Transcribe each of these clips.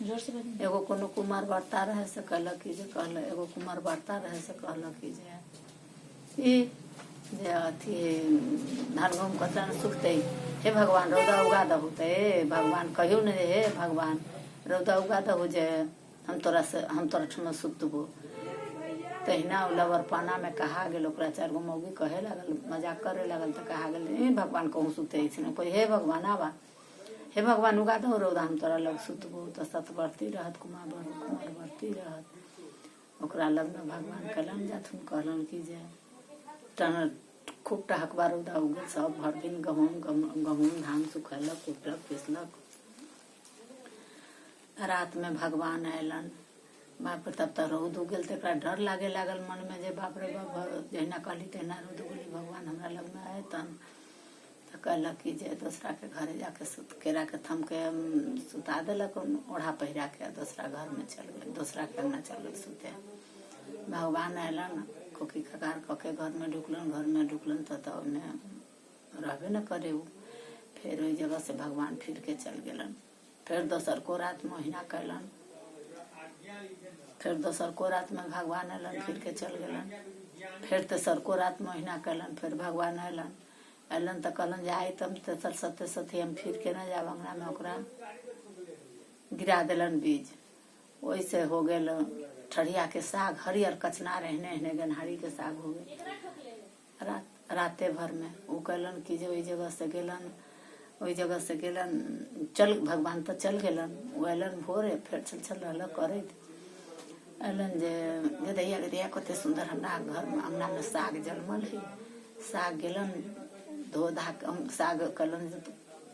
जोर से बता। एगो कोनो कुमार बढ़ता रहे से कहलक कि जे कहल एगो कुमार बढ़ता रहे से कहलक कि जे अथी धान गहूँम कतरा न सुखते। हे भगवान रौदा उगा दहु तो हे भगवान कहियो न हे भगवान रौदा उगा दहु जे हम तोरा ठुमा सुत देबो। तहिना लवर पाना में कहा गेल ओकरा 4 गो मौगी कहे लगल मजाक करे लगल तो कहा गेल हे भगवान कहूँ सुते कोई हे भगवान आवा हे भगवान उगा दो रौदा हम तोरा लग सुतबो। तो सत बढ़ती रहत कुमार बढ़ती रहत ओकरा लग में भगवान कलन जाथुन कहलन कि जे टन खूब टहकबा रौदा उगल सब भर दिन गहूँम धान सुखेलक कुटलक पीसलक। रात में भगवान अयलन बाप रे तब तक रौद उगल तो डर लागे लागल मन में जे बाप रे बाप जहिना कहली तहिना रौद उगली भगवान हमरा लग में आए तन तो कहलक कि जे दूसरा के घरे जाके केरा के थम के सुता दिलक ओढ़ा पहिरा के दूसरा घर में चल गए दूसरा के अंगना चल गए सुते। भगवान अयलन खोखी खकार कके घर में ढुकलन तो उन्हें रहबे न करे फिर वही जगह से भगवान फिर के चल गेलन। फिर दोसर को रात महीना कैलन फिर दोसर को रात में भगवान अयलन फिर के चल गेलन। फिर तेसर को रात महीना कैलन फिर भगवान अयलन तो कहलन जे आई तम तेसर सती हम फिर के न जाब अंगना में ओकरा गिरा दिलन बीज। वैसे हो गेल ठरिया के साग हरियर कचनार एहने गनहारी के साग हो गए राते भर में। वो कहलन कि जे ओई जगह से गेलन चल भगवान तो चल गेलन। वो अयलन भोरे फिर चल रहल करैत अयलन जे दैया कते सुंदर हमरा घर में अंगना में साग जलमल है। साग गेलन धो धा साग कहलन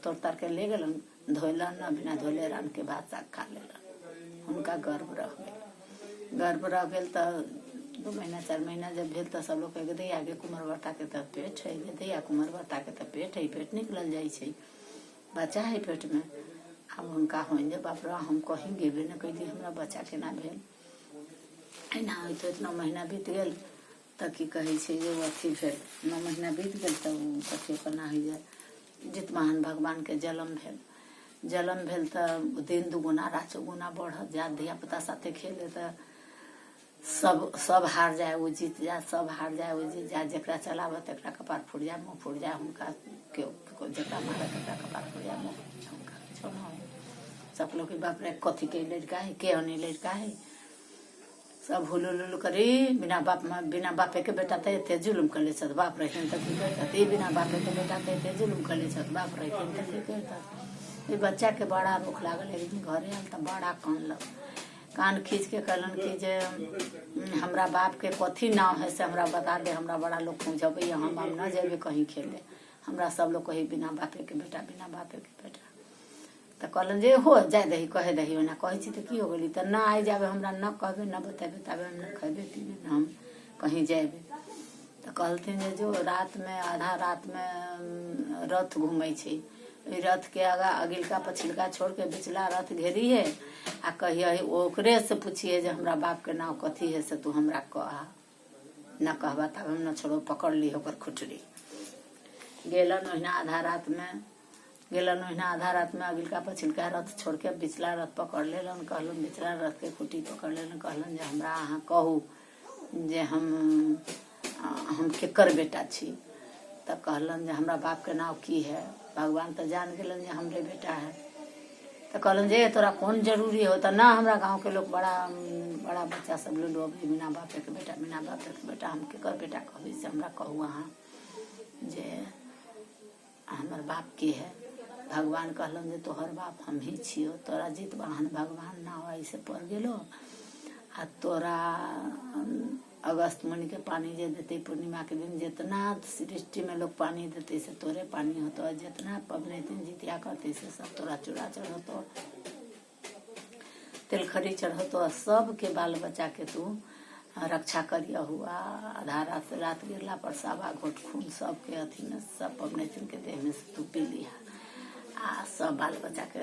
तोड़ तार के ले गेलन धोलन बिना धोले रान के बाद साग खा लेलन। उनका गर्भ रह गेल तो 2 महीना 4 महीना जब भेल तो सब लोग कहे दैया गे कुमार बर्ता के तो पेट है दैया कुमार बर्ता के तो पेट निकल जाए छै बच्चा है पेट में। अब उनका हो बाप रे हम कहीं गेबे न कैली हमरा बच्चा केना भेल एना हो तो इतना महीना बीत गेल तो की कहे जे अथी भेल 9 महीना बीत गेल तो कथी केना हो जाए जितमान भगवान के जलम भेल तो दिन दुगुना रात चौगुना बढ़त जा धिया पुता साथे खेले तो सब हार जाए वो जीत जाए सब हार जाए वो जीत जाए जरा चलावे तकरा कपार फूट जाए मुँह फूट जाए हुनका जरा मारे तकरा कपार फूट जाए मुँह फूट जाए हुनका सब लोग बाप रे कथी के लड़का है के अने लड़का है सब हुलुलुलु करी बिना बापे के बेटा तो एते जुलुम कर ले बाप रे हिन तक करता बिना बापे के बेटा तो एते जुलुम कर ले बाप रे हिन तक करता। ये बच्चा के बड़ा दुख लागल एक दिन घरे आल तो बड़ा कान खींच के कहलन कि जे हमरा बाप के कथी नाम है से हमरा बता दे हमरा बड़ा लोग पूछब हम न जेबे कहीं खेले हमरा सब लोग कही बिना बापे के बेटा तो कहलन जे हो जाए दही कहे दही ओना कहे छी तो की हो गई तो न आई जाबे हमरा न कहबे न बतेबे तबे हम न खेबे पीबे न हम कहीं जाबे। तो कहलथिन जे जो रात में आधा रात में रथ घूमे छै रथ के आगा अगिलका पछिलका छोड़ के बिचला रथ घेरी है आ कहिए ओकरे से पूछिए जे हमरा बाप के नाम कथी है से तू हमरा कहा न कहबा तब हम न छोड़ो पकड़ ली ओकर खुटरी। गेलन ओहिना आधा रात में अगिलका पछिलका रथ छोड़ के बिचला रथ पकड़ लेलन। कहलन बिचला रथ के खुटी पकड़ लेलन कहलन जे हमरा अहाँ कहू जे हम केकर बेटा छी। तो कहलन जे हमरा बाप के नाम की है भगवान तो जान गेलन जे हमरे बेटा है। तो कहलन जे तोरा कौन जरूरी हो तो ना हमरा गांव के लोग बड़ा बच्चा सब लोग बिना बापे के बेटा हम केकर बेटा कहबी से हमरा कहू अहाँ जे हमर बाप की है। भगवान कहलन जे तोहर बाप हम ही छियो तोरा जीत बहन भगवान ना हो ऐसे पड़ गेलो आ तोरा अगस्त महीने के पानी जे देते पूर्णिमा के दिन जितना सृष्टि में लोग पानी देते से तोरे पानी होतो जितना पबनैतिन जितिया करते से सब तोरा चूड़ा चढ़तो तिलखरी चढ़तो सब के बाल बच्चा के तू रक्षा करिया हुआ। आधा रात गिरला पर 1.25 घोट खून सबके अथी में सब पबनैतिन के देह में से तू पी लिया आ सब बाल बच्चा के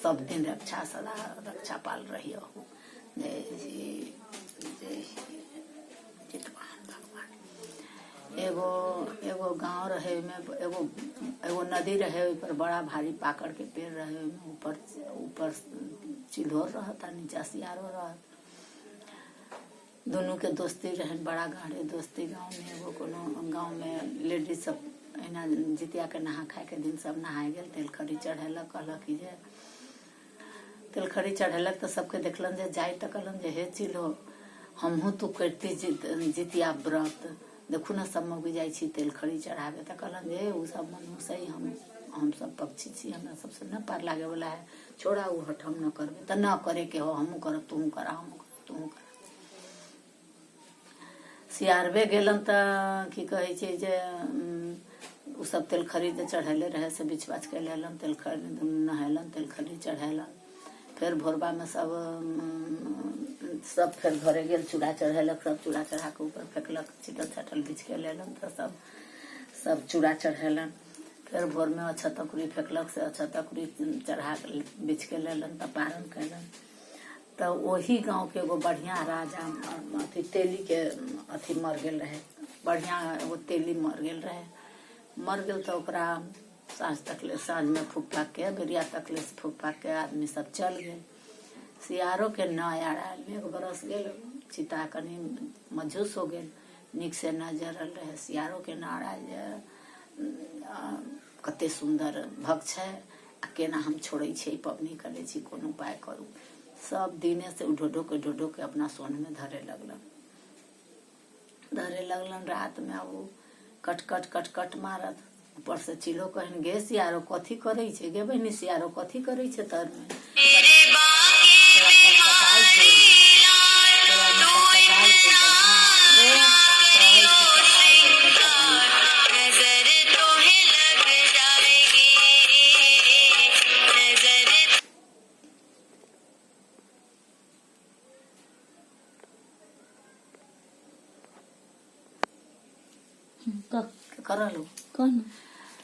सब दिन सदा रक्षा पाल रही हो। जय जी जितवाहन भगवान। एगो गांव रहे में एगो नदी रहे पर बड़ा भारी पाकड़ के पेड़ रहे ऊपर चिल्होर रहता नीचा सियारो रहत। दोनों के दोस्ती रहन बड़ा गाढ़े दोस्ती। गांव में एगो कोनो गांव में लेडीज सब एना जितिया के नहा खाए के दिन सब नहाए गेल, तेल खरी चढ़ेलक, कहलक कि जे तेल खरी चढ़ेलक तो सबके देखलन जे जाय त कहलन जे हे चिल्हो हमहू तू करती जितिया व्रत, देखू ना सब मौगी जाइ छी तेल खरी चढ़ावे। त कहलन जे उ सब मनुष्य ही हम सब पक्षी छी, हमरा सबसे न पार लागे वाला है, छोड़ा उ हट हम न करबे। त न करे के हो, हमू करब तू करा, हमू करब तू करा। सियारबे गेलन त की कहे छै जे उ सब तेल खरी चढ़ेले रहे से बिछ बाछ के लेलन, तेल खरी नहेलन, तेल खरी चढ़ेलन। फिर भोरबा में सब फिर घरे गेल, चूड़ा चढ़ेलक, सब चूड़ा चढ़ा के ऊपर फेंकलक, चिटल छाटल बिछ के लेलन तो सब चूड़ा चढ़ेलन। फिर भोर में अक्षतकुरी फेंकलक, से अक्षतकुरी चढ़ा के बिछ के लेलन त पारण कैलन। तो वही गांव के एगो बढ़िया राजा अथी तेली के अथी मर गेल रहे, बढ़िया एगो तेली मर गेल रहे। मर गेल तो ओकरा साँझ तकले, साँझ में फूक फाक के बेरिया तकले फूक फाक के आदमी सब चल गेल। सियारो के न आयल, मेघ बरस गेल, चिता कनी मजूस हो गेल, निक से न जरल रहे। सियारो के न आयल कते सुंदर भक्त छै, आ केना हम छोड़े छी पबनी करे छी, कोन उपाय करू। सब दिने से ढो के अपना सोन में धरे लगलन। रात में वो कट मारत, ऊपर से चिल्हो कहन गे सियारो कथी करे छे, गे बहनी सियारो कथी करे छे तर में, करल कौन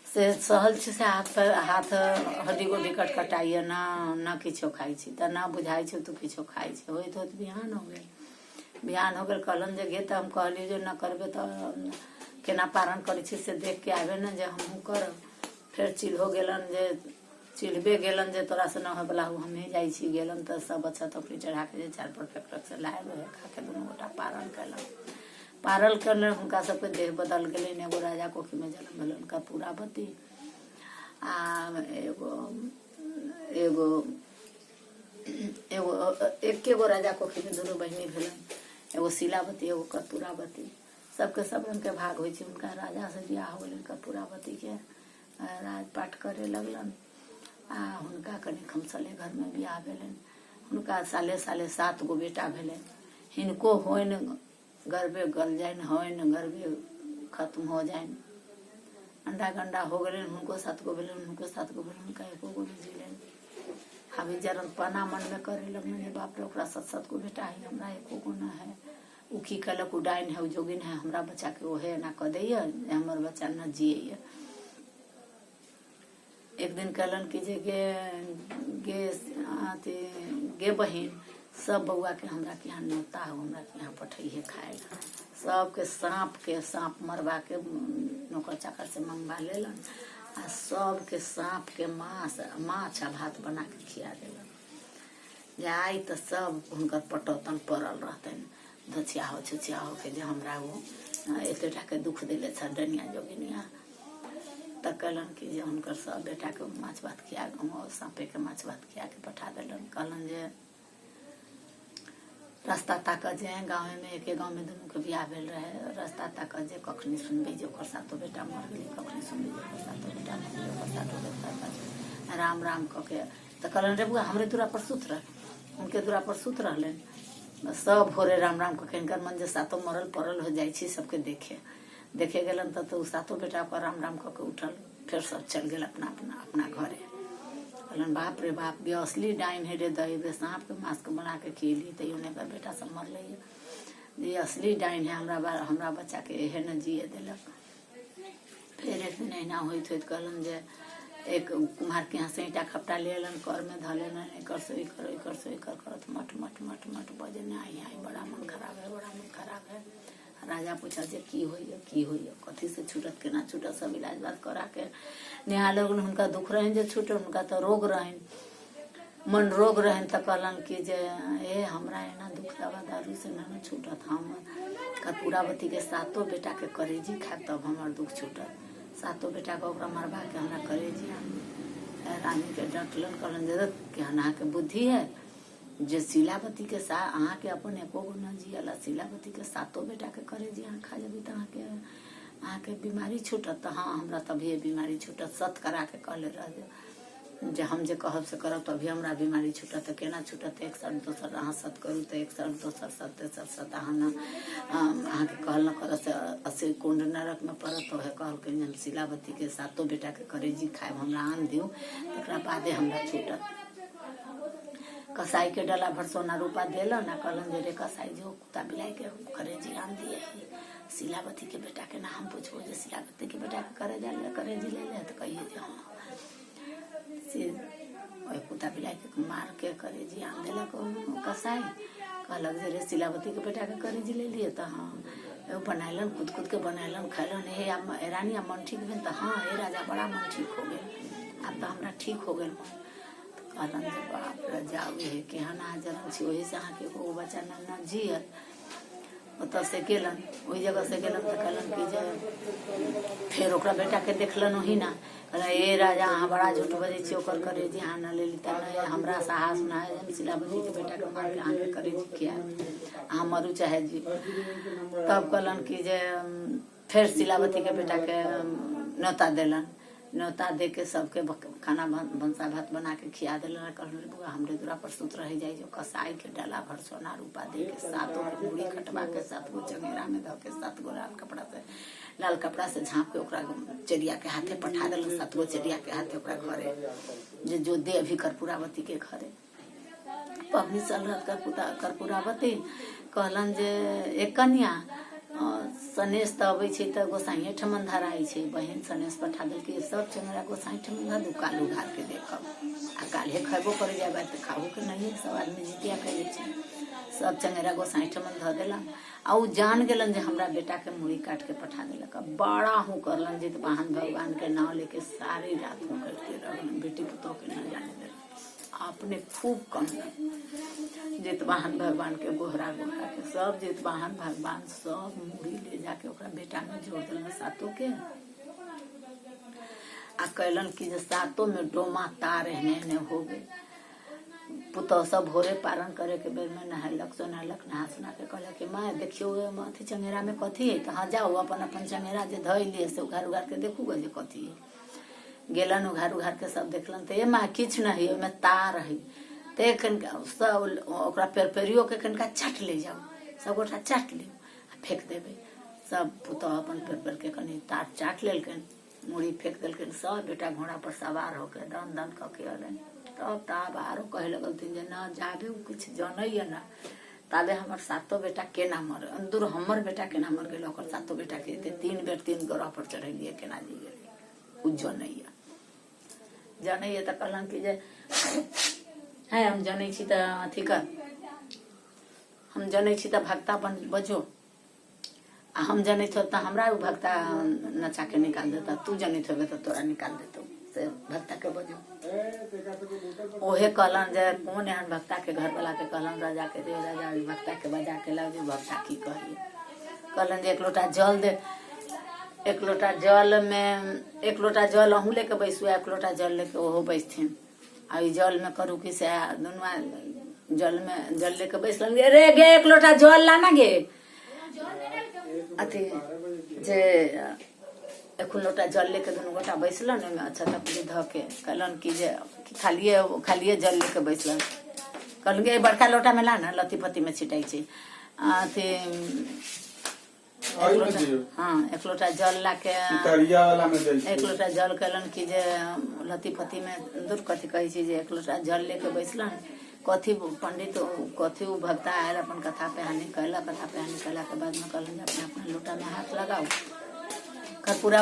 से सहल से हाथ हड्डी गोडी कटकटाइए ना किछो खाई छी त ना बुझाई छे तू किछो खाई छे। होइत होइत बिहान हो गेल। कहलन जे गे त हम कहली जे न करबे त केना पारण करे छी से देख के आवे न जे हमहू करब। फिर चिल्हबे गेलन जे तोरा से न हो बला हम ही जाइ छी। गेलन त सब अच्छा तकरी चढ़ा के जे चार पर फेंकलक से लाए रहे, खा के दुनू गोटा पारण कैलन। पारल करले हुनका सबके देह बदल गेलै। एगो राजा कोखी में जन्म भेलन कपूरावती, आ एगो राजा कोखी में दोनों बहिनी भेलन, एगो शीलावती एगो कपूरावती। सबके सब रंग के भाग होइ छै। उनका राजा से बियाह हो गेलन कपूरावती के, राजपाट करे लगलन। आ हुनका कनि खमसले घर में बियाह भेलन। हुनका साले 7 गो बेटा भेलन। हिनको होइन गर्भे गल जाइन, होइन गर्भे खत्म हो जाइन, अंडा गंडा हो गए। हुनको 7 गो भेलन, हुनको 7 गो भेलन, उनका 1 गो में जिलन। अभी जरन पना मन में करे लगन बाप रे ओकरा 7 गो बेटा है, हमरा 1 गो न है। उ की कहलक उ डाइन है, उ जोगिन है, हमरा बच्चा के ओहे ना क दैया, हमर बच्चा न जिये। एक दिन कहलन कि जे गे बहिन सब बउआ के हमरा के यहाँ न्योता हो, हमरा के यहाँ पठैहे खाए ला। सबके सांप मरवा के नौकर चाकर से मंगवा लेलन, आ सबके सांप के माछ आ भात बना के खिया देलन। जाई त सब हुनकर पटौतन पड़ल रहतन, धछिया हो के जे हमरा वो एतेटा के दुख दिले छ डनिया जोगिनिया। त कहलन कि जे हुनकर सब बेटा के माछ भात खिया, सांपे के माछ भात खिया के पठा देलन। कहलन जे रास्ता ताक जे गाँव में एक गाँव में दोनों के बियाह भेल रहे, रास्ता ताक जे कखनी सुनबे जे ओकर 7 बेटा मर गेलै, कखनी सुनबे जे ओकर 7 बेटा मर गेलै, ओकर 7 बेटा राम राम कके। त कहलन रे बुआ हमरे दूरा पर सुत रह, उनके दूरा पर सुत रहलन। सब भोरे राम राम कके इनकर मन जे 7 मरल पड़ल हो जाइ छी सबके देखे गेलन। त 7 बेटा पर राम राम कके उठल, फिर सब चल गेल अपना घरे। कहलन बाप रे बाप गे असली डाइन है रे दही रे, सांप के मांस के बना के खियली तैयो ने बेटा सब मरले ये असली डाइन है, हमरा बच्चा के एहे न जिए देलक। फिर एक दिन एना होइत कहलन जे एक कुम्हार के यहाँ से ईटा खपटा लेलन, कर में धलेलन, एकर से करत मट बजे आई बड़ा मन खराब है। राजा पूछा जे की होइए कथी से छूटत केना छूटत, सब इलाज बात करा के नेहा लगन। हुनका दुख रहन जे छूटे, हुनका तो रोग रहन। मन रोग रहन तो कहलन कि जे ए हमरा एना दुख दवा दारू से ना छूटत, हम कर्पूरावती के सातों बेटा के करेजी खाब तब हमार दुख छूटत। सातों बेटा के ओकरा मरवा के हमरा करेजी रानी के डटलन, कहलन जरूरत के अहाँ के बुद्धि है जे शिलावती के साथ अहाँ के अपन एको गो न जियला, शिलावती के सातों बेटा के करेजी अहाँ खा जबी तो अहाँ के बीमारी छूटत। तो हाँ हमरा तभी बीमारी छूटत, सत करा के कहले रह जे हम जे कहब से करब तभी हमरा बीमारी छूटत। तो केना छूटत, एक सर दोसर अहाँ सत करू तो एक सर दोसर सत तेसर सत अहाँ न अहाँ के कहल न कर से असे कुंड नरक में पड़त। तो है कहल कि हम शिलावती के सातों बेटा के करेजी खाएब, हमरा आन दियो तकरा बादे हमरा छूटत। कसाई के डला भर सोना रूपा देलन ना, कहलन जे रे कसाई जो कुत्ता बिलाई के करेजी आन दिए शिलावती के बेटा के नाम पूछो जे शिलावती के बेटा के करेजी ले ले तो कहिए जे हाँ से कुत्ता बिलाई के मार के करेजी आन देलक कसाई। कहलक जे रे शिलावती के बेटा के करेजी ले लिए तो हाँ बनाइलन, खुद के बनाइलन खैलन। हे रानी अब मन ठीक भेल तो हाँ हे राजा बड़ा मन ठीक हो गए, अब तो हमरा ठीक हो गए मन। कहलन जे बाप रे जाओ हे केहन अहाँ जन्म छी, वही से अहाँ के एगो बच्चा न जियत। ओतऽ से गेलन, वही जगह से गेलन तो कहलन कि जे फिर ओकरा बेटा के देखलन वही ना, कहलन ए राजा अहाँ बड़ा झूठ बजे छी, ओकर करेजी अहाँ न लेली त नहीं हमरा साहस न है शिलावती के बेटा के मार के अहाँ के करेजी किया अहाँ मरू चाहे जी। तब कहलन कि जे फिर शिलावती के बेटा के न्योता देलन, न्योता दे के सबके खाना भंसा भात बना के खिया दिलन। कहलन बुआ हमरे दूरा पर सुत रह जाए जो कसाई के डाला भर सोना रूपा दे के सातों के मुड़ी कटवा के 7 गो चंगेरा में धो के 7 गो लाल कपड़ा से झाँप के ओकरा चेरिया के हाथे पठा दिलन। 7 गो चेरिया के हाथे ओकरा घरे जो दे अभी कर्पूरावती के घरे पबनी चल रहा कर्पूरावती। कहलन जे एक कन्या सनेश तो अबै छै तो गोसाइए ठमन धराई छै, बहन सनेश पठा दिल कि सब चंगेरा गोसाई ठमन धर दू कालू घाट के देखब आ काल्हे खेबो कर जाए तो खाबो के नहीं, सब आदमी जितिया करे छै। सब चंगेरा गोसाई ठमन धर दिलन आ उ जान गेलन जे हमरा बेटा के मुड़ी काट के पठा दिलक। बड़ा हूँ करलन जित वाहन भगवान के नाम लेके सारी रात हूँ करते रहलन, बेटी पुतोह के न जाने दिलन, अपने खूब कहलन जितवाहन भगवान के गोहरा के सब जितवाहन भगवान सब मुड़ी ले जाके ओकरा बेटा में जोड़ दिलन सातों के आ कहलन कि जे सातों में डोमा तार एहने हो गए। पुतौह सब भोरे पारण करे के बेर में नहालक सोनालक, नहा सुना के कहलक कि माँ देखियो अथी चंगेरा में कथी है, कहाँ जाओ अपन अपन चंगेरा जे धैलिए से उघार उघार के देखू गे जे कथी है। गेलन उघार उघार के सब देखलन तो ये माँ किछ नहीं ओहिमे तार है, सब ओकरा पेरियो के कनिका चाट ले जाओ, सब गोटा चाट लियो आ फेंक देवे। सब पुतौह अपन पेर के कनी तार चाट लेलकन, मुड़ी फेंक देलकन। सब बेटा घोड़ा पर सवार होके दन दन कके अलन। तब ताब आरो कहे लगलथिन जे न जाबे कुछ जनैया ना ताबे हमर सातों बेटा केना मर अंदर हमर बेटा केना मर गेल, ओकर सातों बेटा के 3 बेर 3 ग्रह पर चढ़ेलिए केना जी गेल उ जनैया त कहलन कि जे है हम जनै छी त अथी कर, हम जनै छी त भक्ता बजो आ हम जनै थो त हमरा उ भक्ता नचा के निकाल देता, तू जनै थोबे त तोरा निकाल देतो से भक्ता के बजो। ओहे कहलन जे कौन एहन भक्ता के घर वाला के कहलन राजा के रे राजा भक्ता के बजा के लाओ जे भक्ता की कहिए। कहलन जे 1 लोटा जल दे, 1 लोटा जल में 1 लोटा जल अहूँ लेके बैसू, 1 लोटा जल लेके ओहो बैसथिन आ जल में करू कि से दुनुआ जल में जल लेके बैसल रे गे 1 लोटा जल लाना गे अथी जे 1 लोटा जल लेके दुनू गोटा बैसलन ओहिमे अच्छा तकली ध के कहलन कि जे खालिए जल लेके बैसलन। कहलन गे बड़का लोटा में ला ना लत्ती पत्ती में छिटाई छै अथी 1 लोटा जल ला के 1 लोटा जल कहलन कि जे लत्ती पत्ती में दूर कथी कहे छै जे 1 लोटा जल लेके बैसलन। कथी पंडित कथी उ भक्ता आयल अपन कथा पेहानी कहला, कथा पेहानी कहला के बाद में कहलन अपना अपना लोटा में हाथ लगाओ। कर्पूरा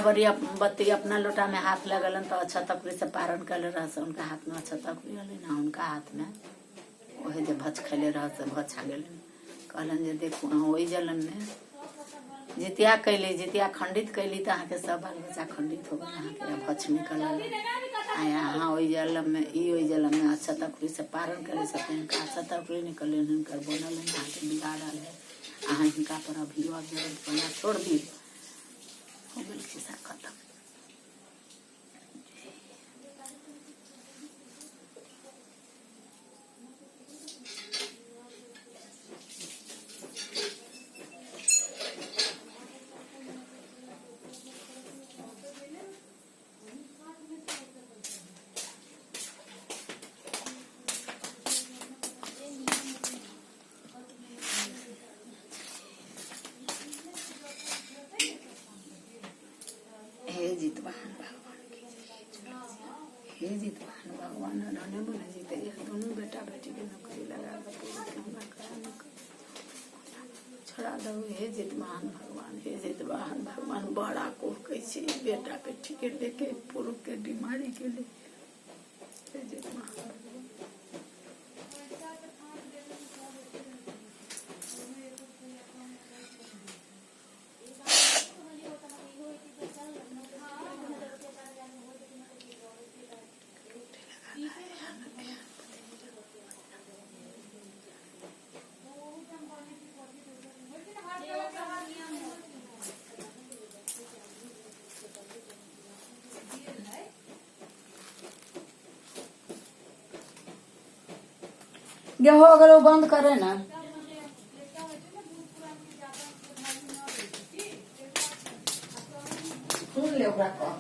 बत्ती अपना लोटा में हाथ लगलन तो अच्छा तकरी से पारण कैले रह से उनका हाथ में अच्छा तकरी हले ना, उनका हाथ में वही जे भच खैले रह से भच आ गेलन। कहलन जे देखू वही जलन में जितिया कैली, जितिया खंडित कैली तो अहाँ के सब बाल बच्चा खंडित हो गए, अहाँ के भच निकल यहाँ ओइ जलम में अच्छा तकरी से पारण करे सकते हैं अच्छा तकरी निकले हिनकर बनल है यहाँ के बिगाड़ल है अहाँ हिनका पर अभी जरूरत पड़ा छोड़ दी हो गल खिस्सा खत्म। हे जितवाहन भगवान की हे जितवाहन भगवान उन्होंने बोले जीते दोनों बेटा बेटी के नौकरी लगा छोड़ा दो हे जितवाहन भगवान बड़ा को कैसे बेटा बेटी के लेके पुरुष के बीमारी के लिए हे जितवाहन ये हो अगर वो बंद करे ना सुन ले ओकरा कह